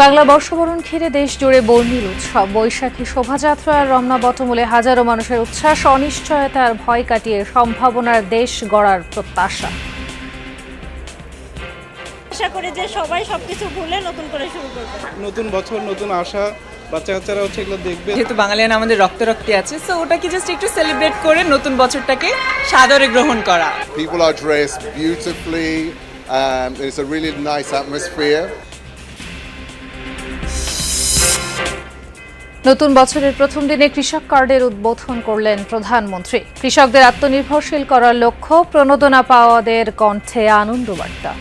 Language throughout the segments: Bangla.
বাংলা বর্ষবরণ ঘিরে দেশ জুড়ে বর্ণিল উৎসব। বৈশাখী শোভাযাত্রা আর রমনা বটমূলে হাজারো মানুষের উচ্ছ্বাস, অনিশ্চয়তার ভয় কাটিয়ে সম্ভাবনার দেশ গড়ার প্রত্যাশা। আশা করি যে সবাই সবকিছু ভুলে নতুন করে শুরু করবে। নতুন বছর, নতুন আশা, বাচ্চা কাচ্চারা এগুলো দেখবে। যেহেতু বাঙালিয়ান আমাদের রক্তে আছে, সো ওটাকে জাস্ট একটু সেলিব্রেট করে নতুন বছরটাকে সাদরে গ্রহণ করা। People are dressed beautifully. It's a really nice atmosphere. নতুন বছরের প্রথম দিনে কৃষক কার্ডের উদ্বোধন করলেন প্রধানমন্ত্রী। কৃষকদের আত্মনির্ভরশীল করার লক্ষ্য, প্রণোদনা পাওয়াদের কণ্ঠে আনন্দবার্তা।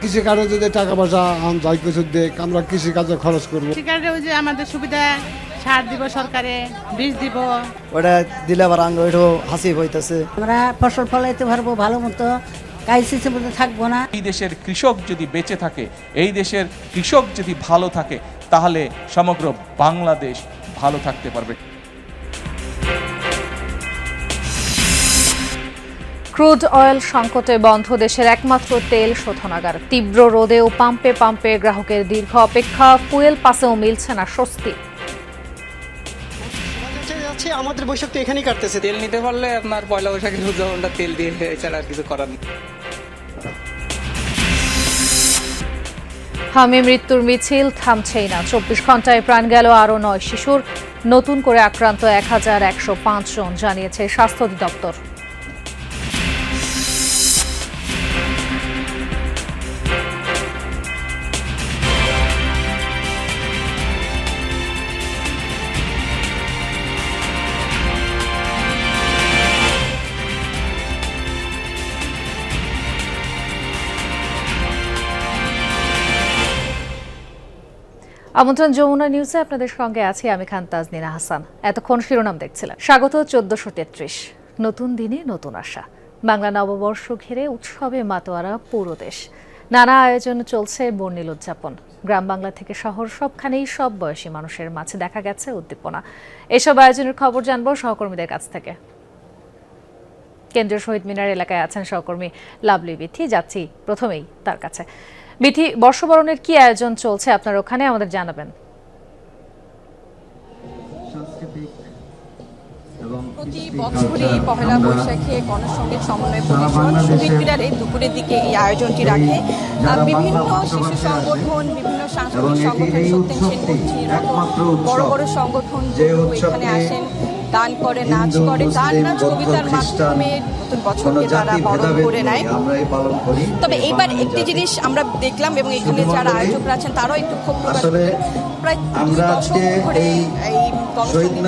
কৃষিকাজে যদি টাকা পয়সা যাই কিছু দেখ, আমরা কৃষিকাজে খরচ করবো। কৃষিকাজে ওই যে আমাদের সুবিধা, সার দিব সরকারে, বীজ দিব, ওটা দিলে আবার আঙ্গ একটু হাসি হইতেছে। আমরা ফসল ফলাইতে পারবো ভালো মতো, কাইসিসে মধ্যে থাকবো না। এই দেশের কৃষক যদি বেঁচে থাকে, এই দেশের কৃষক যদি ভালো থাকে, তাহলে সমগ্র বাংলাদেশ ভালো থাকতে পারবে। ক্রুড অয়েল সংকটে বন্ধ দেশের একমাত্র তেল শোধনাগার। তীব্র রোদেও পাম্পে পাম্পে গ্রাহকের দীর্ঘ অপেক্ষা, ফুয়েল পাসেও মিলছে না স্বস্তি। আমাদের বৈশাখ তো এখানেই কাটতেছে। তেল নিতে পারলে আপনার পয়লা বৈশাখের উদযাপনটা তেল দিয়ে এছাড়া আর কিছু করার নেই। হামে মৃত্যুর মিছিল থামছেই না। 24 ঘন্টায় প্রাণ গেল আরও 9 শিশুর। নতুন করে আক্রান্ত 1105 জন, জানিয়েছে স্বাস্থ্য অধিদপ্তর। আমন্ত্রণ যমুনা নিউজে আপনাদের সঙ্গে আছি আমি খান তাজনিনা হাসান। এতক্ষণ শিরোনাম দেখছিলেন। স্বাগত 1433। নতুন দিনে নতুন আশা। বাংলা নববর্ষ ঘিরে উৎসবে মাতোয়ারা পুরো দেশ। নানা আয়োজন চলছে বর্ণিল উদযাপন। গ্রাম বাংলা থেকে শহর, সবখানেই সব বয়সী মানুষের মাঝে দেখা গেছে উদ্দীপনা। এসব আয়োজনের খবর জানবো সহকর্মীদের কাছ থেকে। কেন্দ্রীয় শহীদ মিনার এলাকায় আছেন সহকর্মী লাভলি বিথি। যাচ্ছি প্রথমেই তার কাছে। বিথি, বর্ষবরণের কি আয়োজন চলছে আপনার ওখানে, আমাদের জানাবেন। প্রতি বছরই পহেলা বৈশাখে গণসংগীত সমন্বয় পরিষদ শহীদ মিনারে দুপুরের দিকে এই আয়োজনটি রাখে। বিভিন্ন শিশু সংগঠন, বিভিন্ন সাংস্কৃতিক সংগঠন, সত্যেন সেনগুচ্ছির মতো বড় বড় সংগঠন এখানে আসেন, গান করে, নাচ করে, গান নাচ কবিতার মাধ্যমে নতুন বছরকে তারা বরণ করে নেয়। তবে এইবার একটি জিনিস আমরা দেখলাম, এবং এখানে যারা আয়োজকরা আছেন তারাও একটু ক্ষোভ প্রকাশ করেন। প্রায় 2 দশক ধরে এই গণসংগীত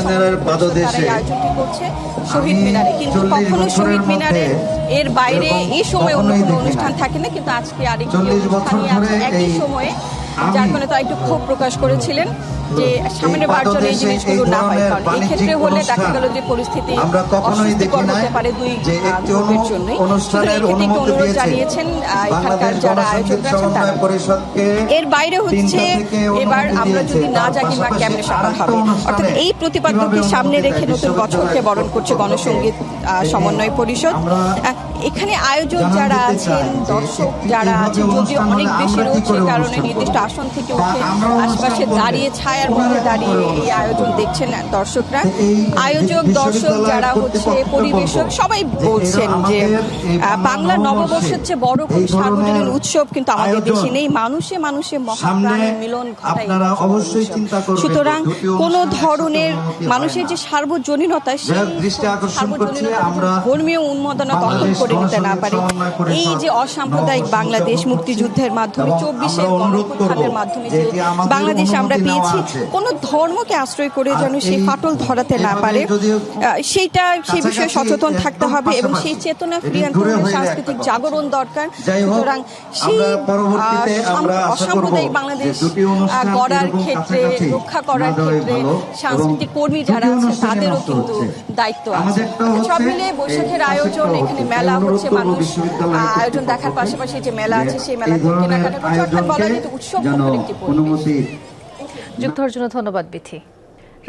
আয়োজনটি করছে শহীদ মিনারে, কিন্তু কখনো শহীদ মিনারে এর বাইরে এই সময় অন্য কোনো অনুষ্ঠান থাকে না, কিন্তু আজকে আরেকটি অনুষ্ঠানই আছে একই সময়ে, যার কারণে তারা একটু ক্ষোভ প্রকাশ করেছিলেন যে সামনে বার জন্য এই জিনিসগুলো না হয়। কারণ এই ক্ষেত্রে হলে দেখা গেল যে পরিস্থিতি অস্বস্তিকর হতে পারে দুই গ্রুপের জন্যই। অনুরোধ জানিয়েছেন এখানকার যারা আয়োজকরা আছেন তারা। এর বাইরে হচ্ছে এবার আমরা যদি না জানি বা কেমনে সফল হবে, অর্থাৎ এই প্রতিপাদ্যকে সামনে রেখে নতুন বছরকে বরণ করছে গণসংগীত সমন্বয় পরিষদ। এখানে আয়োজক যারা আছেন, দর্শক যারা আছেন, যদিও অনেক বেশি রয়েছে, কারণে নির্দিষ্ট আসন থেকে উঠে আশপাশে দাঁড়িয়ে ছায়ার মধ্যে দাঁড়িয়ে এই আয়োজন দেখছেন দর্শকরা। আয়োজক, দর্শক যারা হচ্ছে পরিবেশক, সবাই বলছেন যে বাংলা নববর্ষের চেয়ে বড় কোনো সার্বজনীন উৎসব কিন্তু আমাদের দেশে নেই। মানুষে মানুষে মহাপ্রাণের মিলন ঘটায়। সুতরাং কোন ধরনের মানুষের যে সার্বজনীনতা, সেই সার্বজনীনতা ধর্মীয় উন্মাদনা কখন করে নিতে না পারে। এই যে অসাম্প্রদায়িক বাংলাদেশ, মুক্তিযুদ্ধের মাধ্যমে 24-এর গণঅভ্যুত্থানের মাধ্যমে যে বাংলাদেশ আমরা পেয়েছি, কোন ধর্মকে আশ্রয় করে যেন সেই ফাটল ধরাতে না পারে, সেইটা সেই বিষয়ে সচেতন থাকতে হবে, এবং সেই চেতনা ফিরিয়ে আনতে হলে সাংস্কৃতিক জাগরণ দরকার। সুতরাং সেই অসাম্প্রদায়িক বাংলাদেশ গড়ার ক্ষেত্রে, রক্ষা করার ক্ষেত্রে সাংস্কৃতিক কর্মী যারা আছে তাদেরও কিন্তু দায়িত্ব আছে। সব মিলিয়ে বৈশাখের আয়োজন, এখানে মেলা হচ্ছে, মানুষ আয়োজন দেখার পাশাপাশি যে মেলা আছে সেই মেলা থেকে কেনাকাটা করছে, অর্থাৎ বলা যেত উৎসব একটি পরিবেশ। যুক্ত হওয়ার জন্য ধন্যবাদ বিথি।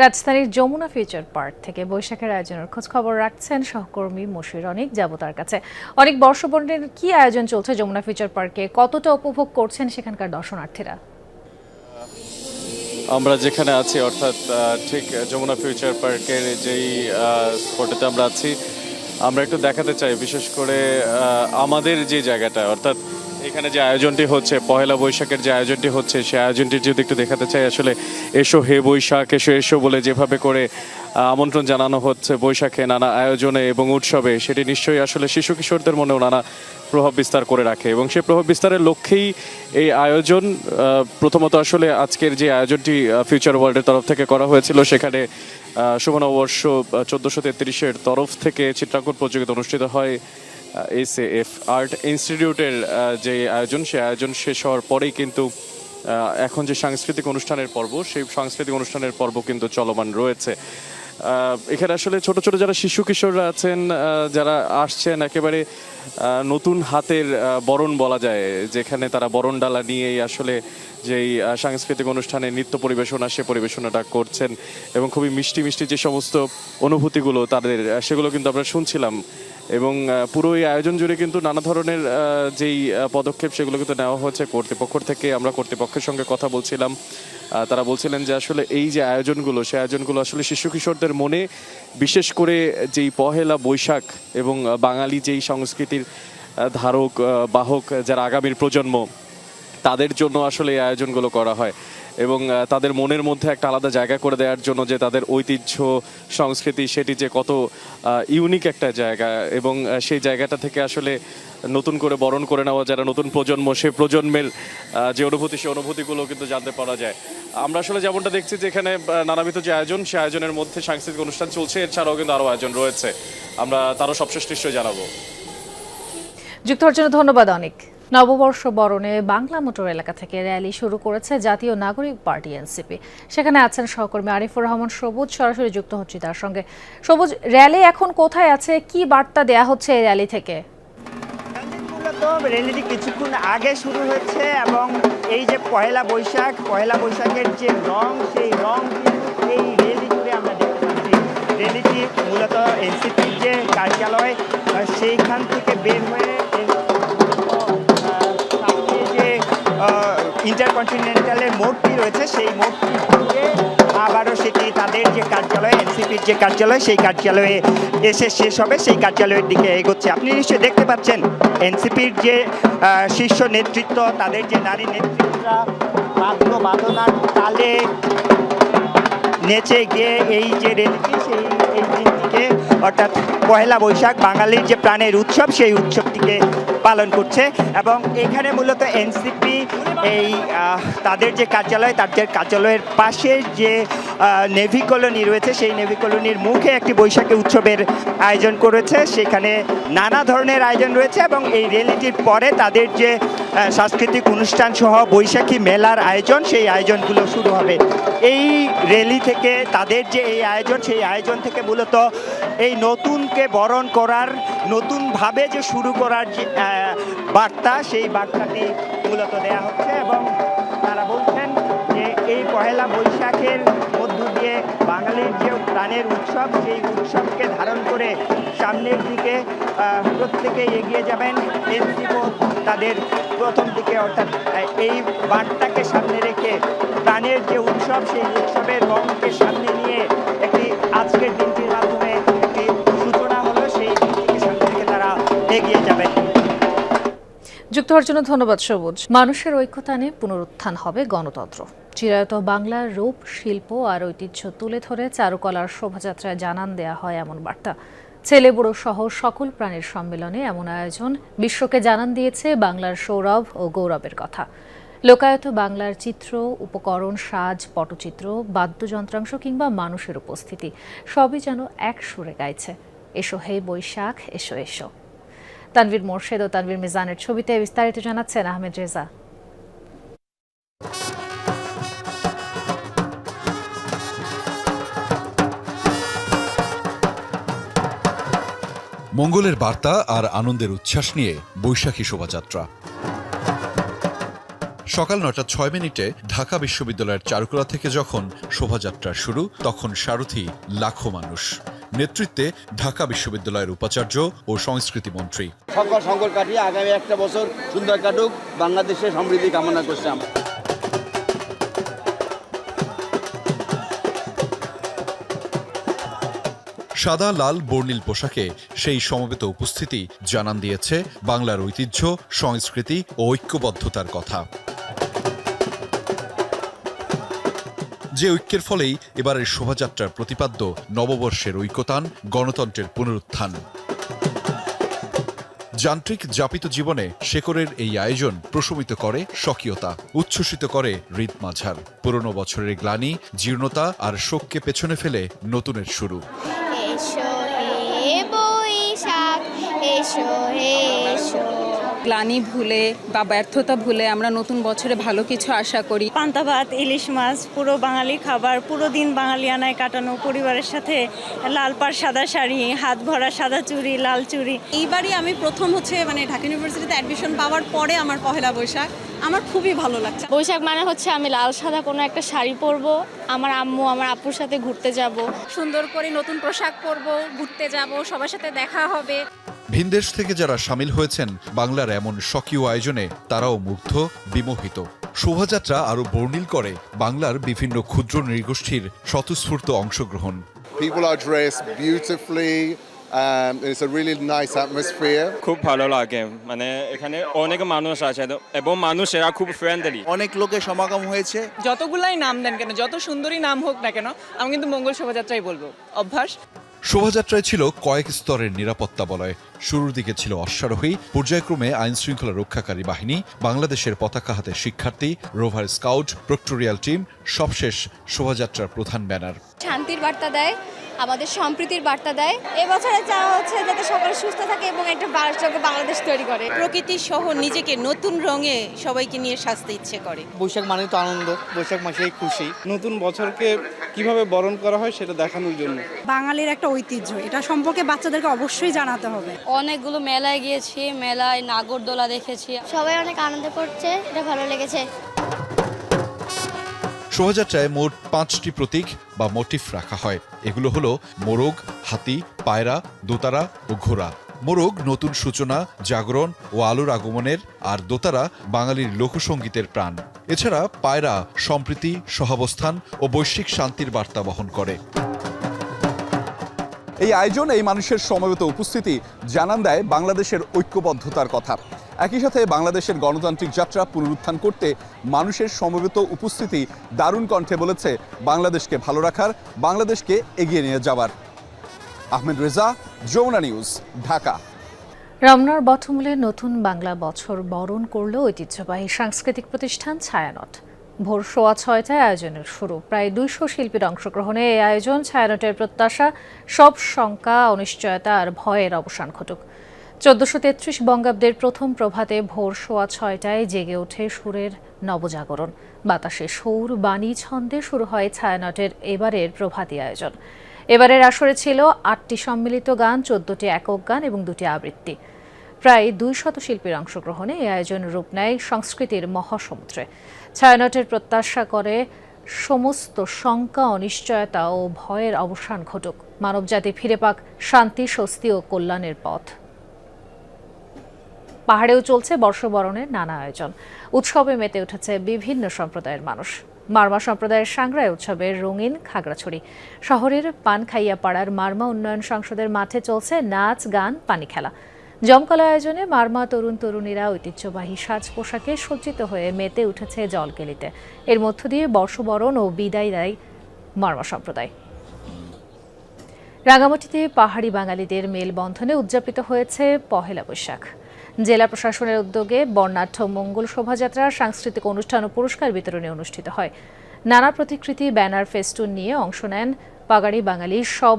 রাজধানীর যমুনা ফিউচার পার্ক থেকে বৈশাখের আয়োজনের খোঁজ খবর রাখছেন সহকর্মী মশির অনিক। যাব তার কাছে। অনেক বর্ষবরণের কি আয়োজন চলছে যমুনা ফিউচার পার্কে, কতটা উপভোগ করছেন সেখানকার দর্শনার্থীরা? আমরা যেখানে আছি অর্থাৎ ঠিক যমুনা ফিউচার পার্কের যেই স্পটেতে আমরা আছি, আমরা একটু দেখাতে চাই বিশেষ করে আমাদের যে জায়গাটা, অর্থাৎ এখানে যে আয়োজনটি হচ্ছে পহেলা বৈশাখের যে আয়োজনটি হচ্ছে সেই আয়োজনটি যদি একটু দেখাতে চাই। আসলে এসো হে বৈশাখ, এসো এসো বলে যেভাবে করে আমন্ত্রণ জানানো হচ্ছে বৈশাখে নানা আয়োজনে এবং উৎসবে, সেটি নিশ্চয়ই আসলে শিশু কিশোরদের মনেও নানা প্রভাব বিস্তার করে রাখে এবং সেই প্রভাব বিস্তারের লক্ষ্যেই এই আয়োজন। প্রথমত আসলে আজকের যে আয়োজনটি ফিউচার ওয়ার্ল্ডের তরফ থেকে করা হয়েছিল, সেখানে শুভ নববর্ষ 1433-এর তরফ থেকে চিত্রাঙ্কন প্রতিযোগিতা অনুষ্ঠিত হয়। এসএএফ আর্ট ইনস্টিটিউটের যে আয়োজন, সেই আয়োজন শেষ হওয়ার পরেই কিন্তু এখন যে সাংস্কৃতিক অনুষ্ঠানের পর্ব, সেই সাংস্কৃতিক অনুষ্ঠানের পর্ব কিন্তু চলমান রয়েছে। এখানে আসলে ছোট ছোট যারা শিশু কিশোররা আছেন, যারা আসছেন একেবারে নতুন হাতের বরণ বলা যায়, যেখানে তারা বরণ ডালা নিয়েই আসলে যেই সাংস্কৃতিক অনুষ্ঠানে নৃত্য পরিবেশনা, সে পরিবেশনাটা করছেন এবং খুবই মিষ্টি মিষ্টি যে সমস্ত অনুভূতিগুলো তাদের, সেগুলো কিন্তু আমরা শুনছিলাম। এবং পুরো এই আয়োজন জুড়ে কিন্তু নানা ধরনের যেই পদক্ষেপ, সেগুলো কিন্তু নেওয়া হয়েছে কর্তৃপক্ষ থেকে। আমরা কর্তৃপক্ষের সঙ্গে কথা বলছিলাম, তারা বলছিলেন যে আসলে এই যে আয়োজনগুলো, সেই আয়োজনগুলো আসলে শিশু কিশোরদের মনে, বিশেষ করে যেই পহেলা বৈশাখ এবং বাঙালি যেই সংস্কৃতির ধারক বাহক যারা আগামীর প্রজন্ম, তাদের জন্য আসলে এই আয়োজনগুলো করা হয় এবং তাদের মনের মধ্যে একটা আলাদা জায়গা করে দেওয়ার জন্য যে তাদের ঐতিহ্য সংস্কৃতি, সেটি যে কত ইউনিক একটা জায়গা এবং সেই জায়গাটা থেকে আসলে নতুন করে বরণ করে নেওয়া যারা নতুন প্রজন্ম, সেই প্রজন্মের যে অনুভূতি, সেই অনুভূতিগুলো কিন্তু জানতে পারা যায়। আমরা আসলে যেমনটা দেখছি যে এখানে নানাবিধ যে আয়োজন, সেই আয়োজনের মধ্যে সাংস্কৃতিক অনুষ্ঠান চলছে, এছাড়াও কিন্তু আরও আয়োজন রয়েছে। আমরা তারও সবশেষ নিশ্চয়ই জানাবো। যুক্ত হওয়ার জন্য ধন্যবাদ অনেক। নববর্ষ বরণে বাংলা মোটর এলাকা থেকে র্যালি শুরু করেছে জাতীয় নাগরিক পার্টি এনসিপি। সেখানে আছেন সহকর্মী আরিফুর রহমান সবুজ, সরাসরি যুক্ত হচ্ছি তার সঙ্গে। সবুজ, র্যালি এখন কোথায় আছে, কি বার্তা দেয়া হচ্ছে এই র্যালি থেকে? মূলত র্যালিটি কিছুক্ষণ আগে শুরু হয়েছে এবং এই যে পহেলা বৈশাখের যে রং, সেই রং কিন্তু এই র্যালি জুড়ে আমরা দেখতে পাচ্ছি। র্যালিটি মূলত এনসিপির যে কার্যালয়, সেইখান থেকে বের হয়ে ইন্টারকন্টিনেন্টালের মোড়টি রয়েছে, সেই মোড়টি ঘুরে আবারও সেটি তাদের যে কার্যালয়, এনসিপির যে কার্যালয়, সেই কার্যালয়ে এসে শেষ হবে, সেই কার্যালয়ের দিকে এগোচ্ছে। আপনি নিশ্চয়ই দেখতে পাচ্ছেন এনসিপির যে শীর্ষ নেতৃত্ব, তাদের যে নারী নেতৃত্বরা বাদ্য বাদনার তালে নেচে গিয়ে এই যে র্যালিটি, এই দিনটিকে অর্থাৎ পহেলা বৈশাখ বাঙালির যে প্রাণের উৎসব, সেই উৎসবটিকে পালন করছে। এবং এখানে মূলত এনসিপি এই তাদের যে কার্যালয়, তাদের কার্যালয়ের পাশে যে নেভি কলোনি রয়েছে, সেই নেভি কলোনির মুখে একটি বৈশাখী উৎসবের আয়োজন করেছে। সেখানে নানা ধরনের আয়োজন রয়েছে এবং এই র্যালিটির পরে তাদের যে সাংস্কৃতিক অনুষ্ঠান সহ বৈশাখী মেলার আয়োজন, সেই আয়োজনগুলো শুরু হবে। এই র্যালি থেকে তাদের যে এই আয়োজন, সেই আয়োজন থেকে মূলত এই নতুনকে বরণ করার, নতুনভাবে যে শুরু করার যে বার্তা, সেই বার্তাটি মূলত দেয়া হচ্ছে এবং তারা বলছেন যে এই পহেলা বৈশাখের মধ্য দিয়ে বাঙালির যে প্রাণের উৎসব, সেই উৎসবকে ধারণ করে সামনের দিকে প্রত্যেকেই এগিয়ে যাবেন। এনসিপিও তাদের প্রথম দিকে, অর্থাৎ এই বার্তাকে সামনে রেখে প্রাণের যে উৎসব, সেই উৎসবের রঙকে সামনে নিয়ে একটি আজকের দিনটির মাধ্যমে একটি সূচনা হলো, সেই দিনটিকে সামনে রেখে তারা এগিয়ে যাবেন। যুক্ত হওয়ার জন্য ধন্যবাদ সবুজ। মানুষের ঐক্যতানে পুনরুত্থান হবে গণতন্ত্র। চিরায়ত বাংলার রূপ, শিল্প আর ঐতিহ্য তুলে ধরে চারুকলার শোভাযাত্রায় জানান দেয়া হয় এমন বার্তা। ছেলে বুড়ো সহ সকল প্রাণীর সম্মেলনে এমন আয়োজন বিশ্বকে জানান দিয়েছে বাংলার সৌরভ ও গৌরবের কথা। লোকায়ত বাংলার চিত্র, উপকরণ, সাজ, পটচিত্র, বাদ্যযন্ত্রাংশ কিংবা মানুষের উপস্থিতি সবই যেন এক সুরে গাইছে এসো হে বৈশাখ, এসো এসো। তানভীর মোর্শেদ ও তানভীর মিজানের ছবিতে বিস্তারিত জানাচ্ছেন আহমেদ রেজা। মঙ্গলের বার্তা আর আনন্দের উচ্ছ্বাস নিয়ে বৈশাখী শোভাযাত্রা। সকাল 9:06 ঢাকা বিশ্ববিদ্যালয়ের চারুকলা থেকে যখন শোভাযাত্রা শুরু, তখন সারথি লাখো মানুষ। নেতৃত্বে ঢাকা বিশ্ববিদ্যালয়ের উপাচার্য ও সংস্কৃতি মন্ত্রী। সকল সংকট কাটিয়ে আগামী একটা বছর সুন্দর কাটুক, বাংলাদেশের সমৃদ্ধি কামনা করছি আমরা। সাদা লাল বর্ণিল পোশাকে সেই সমবেত উপস্থিতি জানান দিয়েছে বাংলার ঐতিহ্য, সংস্কৃতি ও ঐক্যবদ্ধতার কথা। যে ঐক্যের ফলেই এবারের শোভাযাত্রার প্রতিপাদ্য নববর্ষের ঐক্যতান, গণতন্ত্রের পুনরুত্থান। যান্ত্রিক যাপিত জীবনে শেকড়ের এই আয়োজন প্রশমিত করে স্বকীয়তা, উচ্ছ্বসিত করে হৃদ মাঝার। পুরনো বছরের গ্লানি, জীর্ণতা আর শোককে পেছনে ফেলে নতুনের শুরু। গ্লানি ভুলে বা ব্যর্থতা ভুলে আমরা নতুন বছরে ভালো কিছু আশা করি। পান্তা ভাত, ইলিশ মাছ, পুরো বাঙালি খাবার, পুরো দিন বাঙালিয়ানায় কাটানো, পরিবারের সাথে লাল পাড় সাদা শাড়ি, হাত ভরা সাদা চুড়ি, লাল চুড়ি। এইবারই আমি প্রথম ঢাকা ইউনিভার্সিটিতে অ্যাডমিশন পাওয়ার পরে আমার পহেলা বৈশাখ। আমার খুবই ভালো লাগছে। বৈশাখ মানে হচ্ছে আমি লাল সাদা কোনো একটা শাড়ি পরবো, আমার আম্মু আমার আপুর সাথে ঘুরতে যাব, সুন্দর করে নতুন পোশাক পরবো, ঘুরতে যাব, সবার সাথে দেখা হবে। ভিনদেশ থেকে যারা সামিল হয়েছেন বাংলার এমন স্বকীয় আয়োজনে, তারাও মুগ্ধ, বিমোহিত। শোভাযাত্রা আরও বর্ণিল করে বাংলার বিভিন্ন ক্ষুদ্র নৃগোষ্ঠীর স্বতঃস্ফূর্ত অংশগ্রহণ। People are dressed beautifully. It's a really nice atmosphere. খুব ভালো লাগে, মানে এখানে অনেক মানুষ আছে এবং মানুষেরা খুব ফ্রেন্ডলি। অনেক লোকের সমাগম হয়েছে। যতগুলাই নাম দেন কেন, যত সুন্দরী নাম হোক না কেন, আমি কিন্তু মঙ্গল শোভাযাত্রাই বলবো। অভ্যাস। শোভাযাত্রায় ছিল কয়েক স্তরের নিরাপত্তা বলয়। শুরুর দিকে ছিল অশ্বারোহী, পর্যায়ক্রমে আইন শৃঙ্খলা রক্ষাকারী বাহিনী, বাংলাদেশের পতাকা হাতে শিক্ষার্থী, রোভার স্কাউট, প্রক্টোরিয়াল টিম, সবশেষ শোভাযাত্রার প্রধান ব্যানার। শান্তির বার্তা দেয়, আমাদের সম্প্রীতির বার্তা দেয়। এবছরে চাওয়া হচ্ছে যাতে সকলে সুস্থ থাকে এবং একটা বারচকে বাংলাদেশ তৈরি করে। প্রকৃতি সহ নিজেকে নতুন রঙে সবাইকে নিয়ে সাজতে ইচ্ছে করে। বৈশাখ মানে তো আনন্দ, বৈশাখ মাসেই খুশি। নতুন বছরকে কিভাবে বরণ করা হয় সেটা দেখানোর জন্য। বাঙালির একটা ঐতিহ্য, এটা সম্পর্কে বাচ্চাদেরকে অবশ্যই জানাতে হবে। অনেকগুলো মেলায় গিয়েছি, মেলায় নাগরদোলা দেখেছি, সবাই অনেক আনন্দ করছে, এটা ভালো লেগেছে। শোভাযাত্রায় মোট 5টি প্রতীক বা মোটিফ রাখা হয়। এগুলো হলো মোরগ, হাতি, পায়রা, দোতারা ও ঘোড়া। মোরগ নতুন সূচনা, জাগরণ ও আলোর আগমনের, আর দোতারা বাঙালির লোকসঙ্গীতের প্রাণ। এছাড়া পায়রা সম্প্রীতি, সহাবস্থান ও বৈশ্বিক শান্তির বার্তা বহন করে। এই আয়োজন, এই মানুষের সমবেত উপস্থিতি জানান দেয় বাংলাদেশের ঐক্যবদ্ধতার কথা। একই সাথে বাংলাদেশের গণতান্ত্রিক যাত্রা পুনরুত্থান করতে মানুষের সমবেত উপস্থিতি দারুণ কণ্ঠে বলেছে বাংলাদেশকে ভালো রাখার, বাংলাদেশকে এগিয়ে নিয়ে যাওয়ার। আহমেদ রেজা, যমুনা নিউজ, ঢাকা। রমনার বটমূলে নতুন বাংলা বছর বরণ করল ঐতিহ্যবাহী সাংস্কৃতিক প্রতিষ্ঠান ছায়ানট। ভোর 6:15 আয়োজনের শুরু। প্রায় 200 শিল্পীর অংশগ্রহণে এই আয়োজন ছায়ানটের প্রত্যাশা, সব শঙ্কা, অনিশ্চয়তা আর ভয়ের অবসান ঘটুক। 1433 বঙ্গাব্দের প্রথম প্রভাতে ভোর 6:15 জেগে ওঠে সুরের নবজাগরণ। বাতাসে সুর, বাণী, ছন্দে শুরু হয় ছায়ানটের এবারের প্রভাতী আয়োজন। এবারের আসরে ছিল 8টি সম্মিলিত গান, 14টি একক গান এবং 2টি আবৃত্তি। প্রায় 200 শিল্পীর অংশগ্রহণে এই আয়োজন রূপ নেয় সংস্কৃতির মহাসমুদ্রে। ছায়ানটের প্রত্যাশা করে সমস্ত শঙ্কা, অনিশ্চয়তা ও ভয়ের অবসান ঘটুক, মানবজাতি ফিরে পাক শান্তি, স্বস্তি ও কল্যাণের পথ। পাহাড়েও চলছে বর্ষবরণের নানা আয়োজন। উৎসবে মেতে উঠেছে বিভিন্ন সম্প্রদায়ের মানুষ। মারমা সম্প্রদায়ের সাংগ্রায় উৎসবের রঙিন খাগড়াছড়ি। শহরের পানখাইয়া পাড়ার মারমা উন্নয়ন সংসদের মাঠে চলছে নাচ, গান, পানি খেলা। জমকালো আয়োজনে মারমা তরুণ তরুণীরা ঐতিহ্যবাহী সাজ পোশাকে সজ্জিত হয়ে মেতে উঠেছে জলকেলিতে। এর মধ্য দিয়ে বর্ষবরণ ও বিদায় দেয় মারমা সম্প্রদায়। রাঙামাটিতে পাহাড়ি বাঙালিদের মেলবন্ধনে উদযাপিত হয়েছে পহেলা বৈশাখ। জেলা প্রশাসনের উদ্যোগে বর্ণাঢ্য মঙ্গল শোভাযাত্রা, সাংস্কৃতিক অনুষ্ঠান ও পুরস্কার বিতরণী অনুষ্ঠিত হয়। নানা প্রতিকৃতি, ব্যানার, ফেস্টুন নিয়ে অংশ নেন পাগাড়ি বাঙালির সব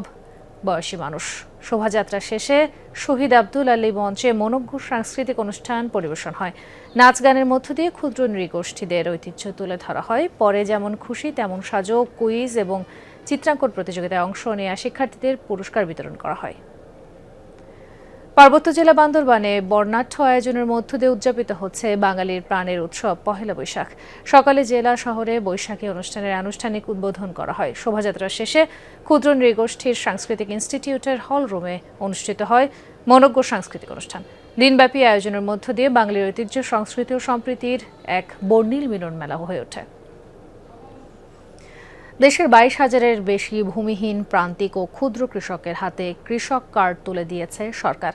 বয়সী মানুষ। শোভাযাত্রা শেষে শহীদ আব্দুল আলী মঞ্চে মনোজ্ঞ সাংস্কৃতিক অনুষ্ঠান পরিবেশন হয়। নাচ গানের মধ্য দিয়ে ক্ষুদ্র নৃগোষ্ঠীদের ঐতিহ্য তুলে ধরা হয়। পরে যেমন খুশি তেমন সাজো, কুইজ এবং চিত্রাঙ্কন প্রতিযোগিতায় অংশ নেওয়া শিক্ষার্থীদের পুরস্কার বিতরণ করা হয়। পার্বত্য জেলা বান্দরবানে বর্ণাঢ্য আয়োজনের মধ্য দিয়ে উদযাপিত হচ্ছে বাঙালির প্রাণের উৎসব পহেলা বৈশাখ। সকালে জেলা শহরে বৈশাখী অনুষ্ঠানের আনুষ্ঠানিক উদ্বোধন করা হয়। শোভাযাত্রা শেষে ক্ষুদ্র নৃগোষ্ঠীর সাংস্কৃতিক ইনস্টিটিউটের হল রুমে অনুষ্ঠিত হয় মনোজ্ঞ সাংস্কৃতিক অনুষ্ঠান। দিনব্যাপী আয়োজনের মধ্য দিয়ে বাঙালির ঐতিহ্য, সংস্কৃতি ও সম্প্রীতির এক বর্ণিল মিলন মেলা হয়ে ওঠে। দেশের 22,000-এর বেশি ভূমিহীন প্রান্তিক ও ক্ষুদ্র কৃষকের হাতে কৃষক কার্ড তুলে দিয়েছে সরকার।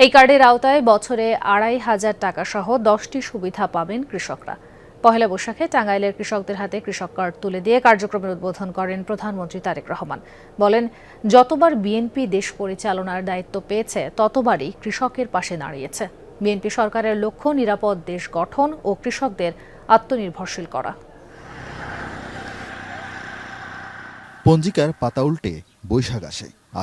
এই কার্ডের আওতায় বছরে 2,500 টাকা সহ 10টি সুবিধা পাবেন কৃষকরা। পহেলা বৈশাখে টাঙ্গাইলের কৃষকদের হাতে কৃষক কার্ড তুলে দিয়ে কার্যক্রমের উদ্বোধন করেন প্রধানমন্ত্রী তারেক রহমান। বলেন, যতবার বিএনপি দেশ পরিচালনার দায়িত্ব পেয়েছে ততবারই কৃষকের পাশে দাঁড়িয়েছে। বিএনপি সরকারের লক্ষ্য নিরাপদ দেশ গঠন ও কৃষকদের আত্মনির্ভরশীল করা। পঞ্জিকার পাতা উল্টে বৈশাখ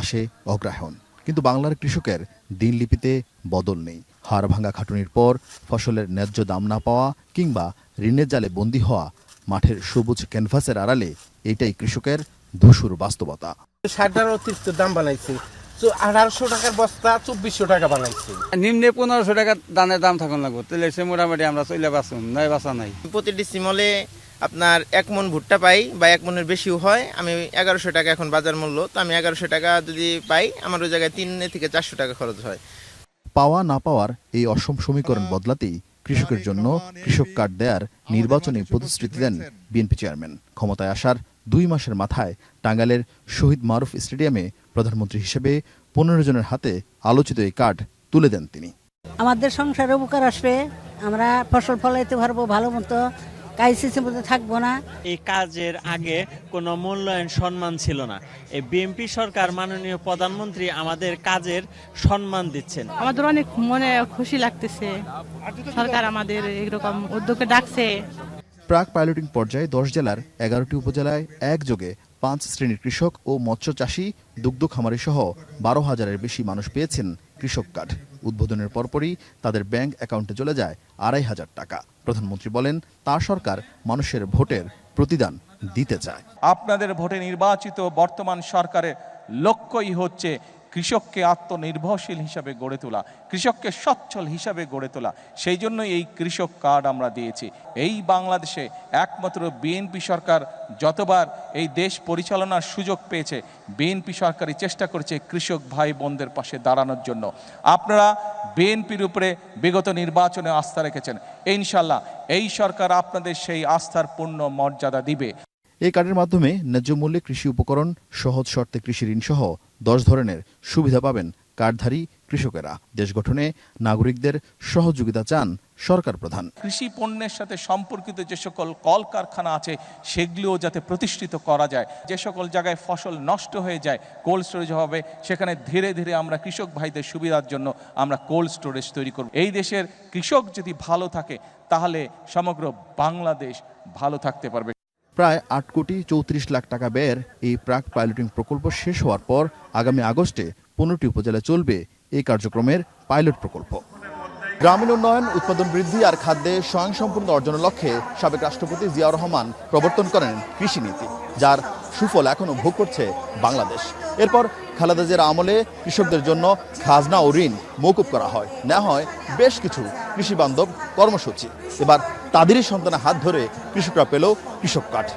আসে অগ্রহায়ণ, কিন্তু বাংলার কৃষকের দিনলিপিতে বদল নেই। হাড় ভাঙা খাটুনির পর ফসলের ন্যায্য দাম না পাওয়া কিংবা ঋণের জালে বন্দী হওয়া মাঠের সবুজ ক্যানভাসের আড়ালে এটাই কৃষকের ধূসর বাস্তবতা। সারটার অতিরিক্ত দাম বানাইছে, 1800 টাকার বস্তা 2400 টাকা বানাইছে। নিম্নে 1500 টাকা দানের দাম থাকুন লাগবে, তাহলে সে মোটামুটি আমরা চলে বাঁচুন, নাই বাঁচা নাই। প্রতিটি সিমলে আপনার 1 মণ ভুট্টা পাই বা 1 মণের বেশিও হয়। আমি 1100 টাকা এখন বাজার মূল্য, তো আমি 1100 টাকা যদি পাই আমার ওই জায়গায় 3 থেকে 400 টাকা খরচ হয়। পাওয়া না পাওয়ার এই অসম সমীকরণ বদলাতেই কৃষকের জন্য কৃষক কার্ড দেয়ার নির্বাচনী প্রতিশ্রুতি দেন বিএনপি চেয়ারম্যান। ক্ষমতায় আসার 2 মাসের মাথায় টাঙ্গাইলের শহীদ মারুফ স্টেডিয়ামে প্রধানমন্ত্রী হিসেবে 15 জনের হাতে আলোচিত এই কার্ড তুলে দেন তিনি। আমাদের সংসারে উপকার আসবে, আমরা ফসল ফলাইতে পারবো ভালো মতো, কাইসিসের মধ্যে থাকবো না। এই কাজের আগে কোনো মূল্যায়ন সম্মান ছিল না। এই বিএনপি সরকার, মাননীয় প্রধানমন্ত্রী আমাদের কাজের সম্মান দিচ্ছেন। আমাদের অনেক মনে খুশি লাগতেছে, সরকার আমাদের এরকম উদ্যোগে ডাকছে। প্রাক পাইলটিং পর্যায়ে 10 জেলার 11টি উপজেলায় একযোগে 5 শ্রেণীর কৃষক ও মৎস্য চাষী, দুগ্ধ খামারি সহ 12,000-এর বেশি মানুষ পেয়েছেন কৃষক কার্ড। উদ্বোধনের পরপরই তাদের ব্যাংক অ্যাকাউন্টে চলে যায় 2,500 টাকা। প্রধানমন্ত্রী বলেন, তার সরকার মানুষের ভোটের প্রতিদান দিতে চায়। আপনাদের ভোটে নির্বাচিত বর্তমান সরকারের লক্ষ্যই হচ্ছে কৃষককে আত্মনির্ভরশীল হিসাবে গড়ে তোলা, কৃষককে সচ্ছল হিসাবে গড়ে তোলা। সেই জন্য এই কৃষক কার্ড আমরা দিয়েছি। এই বাংলাদেশে একমাত্র বিএনপি সরকার যতবার এই দেশ পরিচালনার সুযোগ পেয়েছে, বিএনপি সরকারই চেষ্টা করেছে কৃষক ভাই বোনদের পাশে দাঁড়ানোর জন্য। আপনারা বিএনপির উপরে বিগত নির্বাচনে আস্থা রেখেছেন, ইনশাল্লাহ এই সরকার আপনাদের সেই আস্থার পূর্ণ মর্যাদা দিবে। এই কার্ডের মাধ্যমে ন্যায্য মূল্যে কৃষি উপকরণ, সহজ শর্তে কৃষি ঋণ সহ 10 ধরনের সুবিধা পাবেন কার্ডধারী কৃষকেরা। দেশ গঠনে নাগরিকদের সহযোগিতা চান সরকার প্রধান। কৃষি পণ্যের সাথে সম্পর্কিত যে সকল কলকারখানা আছে সেগুলিও যাতে প্রতিষ্ঠিত করা যায়। যে সকল জায়গায় ফসল নষ্ট হয়ে যায়, কোল্ড স্টোরেজ হবে, সেখানে ধীরে ধীরে আমরা কৃষক ভাইদের সুবিধার জন্য আমরা কোল্ড স্টোরেজ তৈরি করব। এই দেশের কৃষক যদি ভালো থাকে তাহলে সমগ্র বাংলাদেশ ভালো থাকতে পারবে। প্রায় 8,34,00,000 টাকা ব্যয়ের এই প্রাক পাইলটিং প্রকল্প শেষ হওয়ার পর আগামী আগস্টে 15টি উপজেলায় চলবে এই কার্যক্রমের পাইলট প্রকল্প। গ্রামীণ উন্নয়ন, উৎপাদন বৃদ্ধি আর খাদ্যে স্বয়ংসম্পূর্ণ অর্জনের লক্ষ্যে সাবেক রাষ্ট্রপতি জিয়াউর রহমান প্রবর্তন করেন কৃষি নীতি, যার সুফল এখনও ভোগ করছে বাংলাদেশ। এরপর খালেদা জিয়ার আমলে কৃষকদের জন্য খাজনা ও ঋণ মওকুফ করা হয়, নেওয়া হয় বেশ কিছু কৃষি বান্ধব কর্মসূচি। এবার তাদেরই সন্তানের হাত ধরে কৃষকরা পেল কৃষক কার্ড।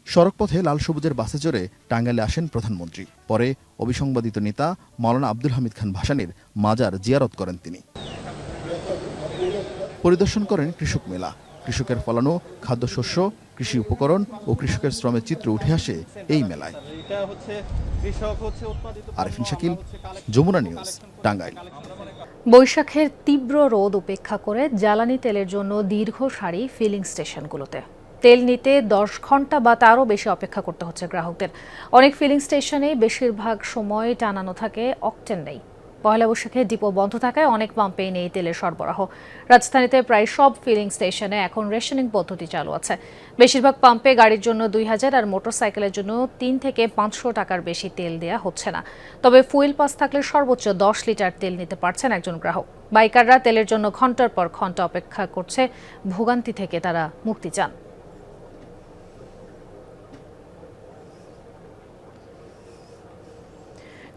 সড়কপথে লাল সবুজের বাসে চড়ে টাঙ্গাইলে আসেন প্রধানমন্ত্রী। পরে অবিসংবাদিত নেতা মাওলানা আব্দুল হামিদ খান ভাসানীর মাজার জিয়ারত করেন তিনি। পরিদর্শন করেন কৃষক মেলা। কৃষকের ফলানো খাদ্যশস্য, কৃষি উপকরণ ও কৃষকের শ্রমের চিত্র উঠে আসে এই মেলায়। আরিফিন শাকিল, যমুনা নিউজ, টাঙ্গাইল। বৈশাখের তীব্র রোদ উপেক্ষা করে জ্বালানি তেলের জন্য দীর্ঘ সারি ফিলিং স্টেশনগুলোতে। তেল নিতে 10 ঘন্টা বা তারও বেশি অপেক্ষা করতে হচ্ছে গ্রাহকদের। অনেক ফিলিং স্টেশনে বেশিরভাগ সময় টানানো থাকে, অকটেন নেই। পহেলা বৈশাখে ডিপো বন্ধ থাকায় অনেক পাম্পেই নেই তেলের সরবরাহ। রাজধানীতে প্রায় সব ফিলিং স্টেশনে এখন রেশনিং পদ্ধতি চালু আছে। বেশিরভাগ পাম্পে গাড়ির জন্য 2000 আর মোটরসাইকেলের জন্য 3 থেকে 500 টাকার বেশি তেল দেয়া হচ্ছে না। তবে ফুয়েল পাস থাকলে সর্বোচ্চ 10 লিটার তেল নিতে পারছেন একজন গ্রাহক। বাইকাররা তেলের জন্য ঘন্টার পর ঘন্টা অপেক্ষা করছে, ভোগান্তি থেকে তারা মুক্তি চান।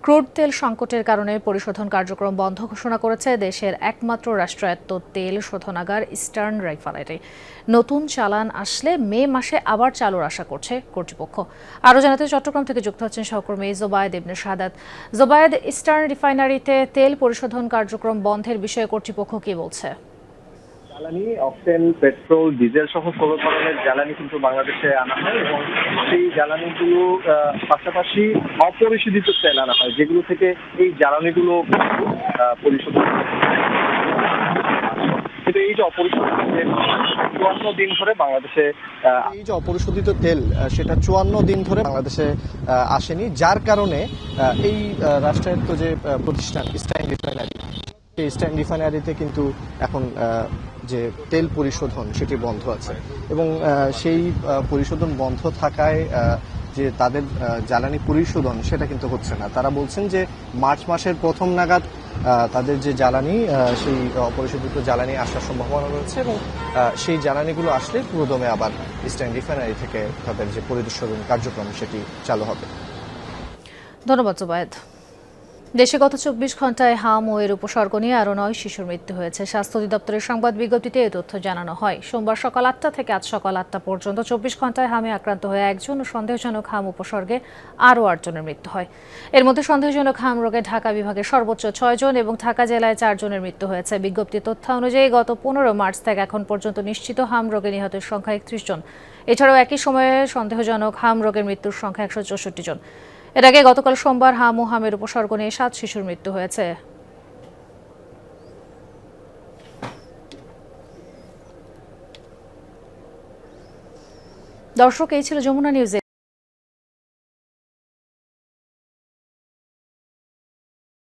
ক্রুড তেল সংকটের কারণে পরিশোধন কার্যক্রম বন্ধ ঘোষণা করেছে দেশের একমাত্র রাষ্ট্রায়ত্ত তেল শোধনাগার ইস্টার্ন রিফাইনারি। নতুন চালান আসলে মে মাসে আবার চালুর আশা করছে কর্তৃপক্ষ। আরও জানাতে চট্টগ্রাম থেকে যুক্ত হচ্ছেন সহকর্মী জোবায়েদ ইবনে শাহাদাত। জোবায়েদ, ইস্টার্ন রিফাইনারিতে তেল পরিশোধন কার্যক্রম বন্ধের বিষয়ে কর্তৃপক্ষ কি বলছে? জ্বালানি, অকটেন, পেট্রোল, ডিজেল সহ 16 ধরনের জ্বালানি কিন্তু বাংলাদেশে আনা হয় এবং সেই জ্বালানিগুলো পাশাপাশি অপরিশোধিত তেল আনা হয়, যেগুলো থেকে এই জ্বালানিগুলো পরিশোধন। কিন্তু এই যে অপরিশোধিত তেল 54 দিন ধরে বাংলাদেশে সেটা 54 দিন ধরে বাংলাদেশে আসেনি, যার কারণে এই রাষ্ট্রায়ত্ত যে প্রতিষ্ঠান ইস্টার্ন রিফাইনারি, এই ইস্টার্ন রিফাইনারিতে কিন্তু এখন যে তেল পরিশোধন সেটি বন্ধ আছে এবং সেই পরিশোধন বন্ধ থাকায় যে তাদের জ্বালানি পরিশোধন সেটা কিন্তু হচ্ছে না। তারা বলছেন যে মার্চ মাসের প্রথম নাগাদ তাদের যে জ্বালানি সেই অপরিশোধিত জ্বালানি আসার সম্ভাবনা রয়েছে এবং সেই জ্বালানিগুলো আসলে পুরোদমে আবার ইস্টার্ন রিফাইনারি থেকে তাদের যে পরিশোধন কার্যক্রম সেটি চালু হবে। ধন্যবাদ জোবায়েদ। দেশে গত 24 ঘন্টায় হাম ও এর উপসর্গ নিয়ে আরও 9 শিশুর মৃত্যু হয়েছে। স্বাস্থ্য অধিদপ্তরের সংবাদ বিজ্ঞপ্তিতে এই তথ্য জানানো হয়। সোমবার সকাল 8টা থেকে আজ সকাল 8টা পর্যন্ত 24 ঘন্টায় হামে আক্রান্ত হয়ে একজন ও সন্দেহজনক হাম উপসর্গে আরও 8 জনের মৃত্যু হয়। এর মধ্যে সন্দেহজনক হাম রোগে ঢাকা বিভাগে সর্বোচ্চ 6 জন এবং ঢাকা জেলায় 4 জনের মৃত্যু হয়েছে। বিজ্ঞপ্তির তথ্য অনুযায়ী গত 15 মার্চ থেকে এখন পর্যন্ত নিশ্চিত হাম রোগে নিহতের সংখ্যা 31 জন। এছাড়াও একই সময়ে সন্দেহজনক হাম রোগের মৃত্যুর সংখ্যা 164 জন। এর আগে গতকাল সোমবার হাম ও হামের উপসর্গ নিয়ে 7 শিশুর মৃত্যু হয়েছে। দর্শক, এই ছিল যমুনা নিউজে।